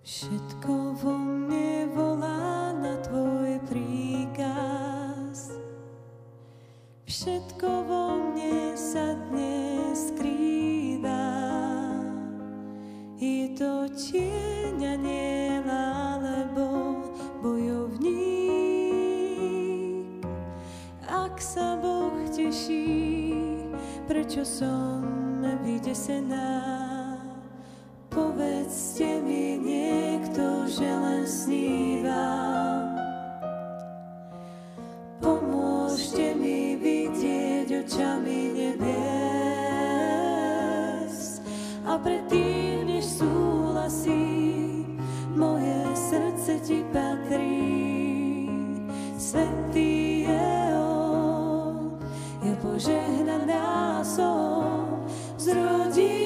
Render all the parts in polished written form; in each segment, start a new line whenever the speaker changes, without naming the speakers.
Všetko vo mne volá na tvoj príkaz. Všetko vo mne sa dnes skrýva. Je to tieň anjela alebo bojovník. Ak sa Boh teší, prečo som vydesená? Povedzte mi niekto, že len snívam. Pomôžte mi vidieť očami nebies. A predtým, než súhlasím, moje srdce ti patrí. Svätý je on, ja požehnaná som, zrodí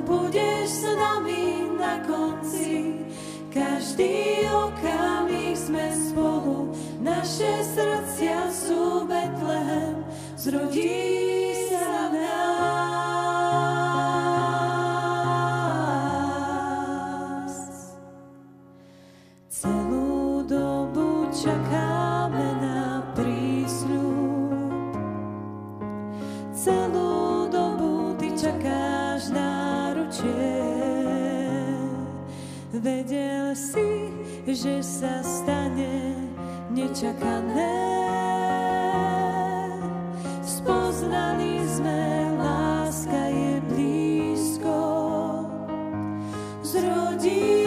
budeš s nami na konci. Každý okamih sme spolu, naše srdcia sú Betlehem, zrodí sa v nás. Celú dobu čakáme na prísľub, celú dobu ty čakáš náručie. Vedel si, že sa stane nečakané. Spoznali sme, láska je blízko. Zrodí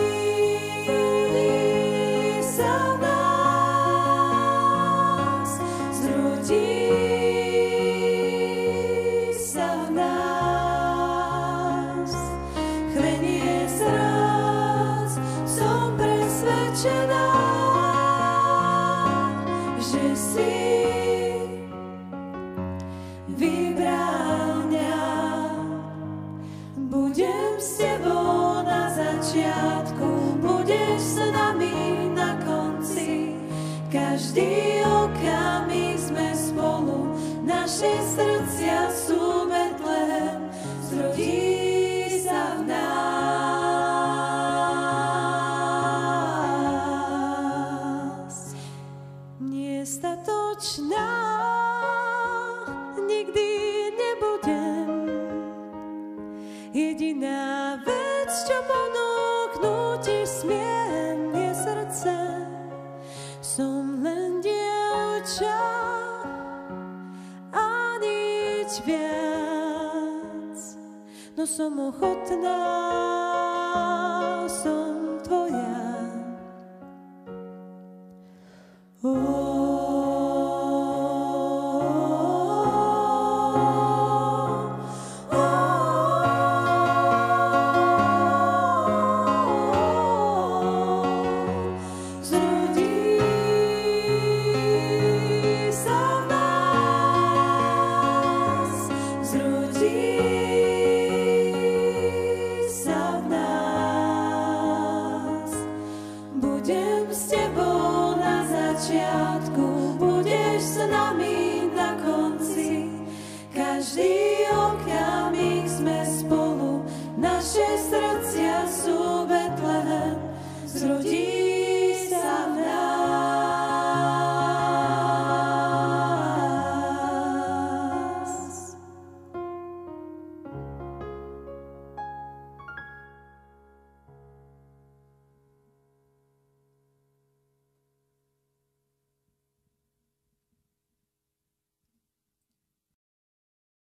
sa v nás, zrodí sa v nás. Chvenie srdc, som presvedčená, že si vybral mňa. Budem s tebou na začiatku, budeš s nami na konci. Každý okamih sme spolu, naše srdcia sú Betlehem, zrodí sa v nás. Nestatočná nikdy nebudem. Jediná vec, čo ponúknuť ti smiem, je srdce. Som len dievča a nič viac, no som ochotná, som tvoja. Každý okamih sme spolu, naše srdcia sú Betlehem, zrodí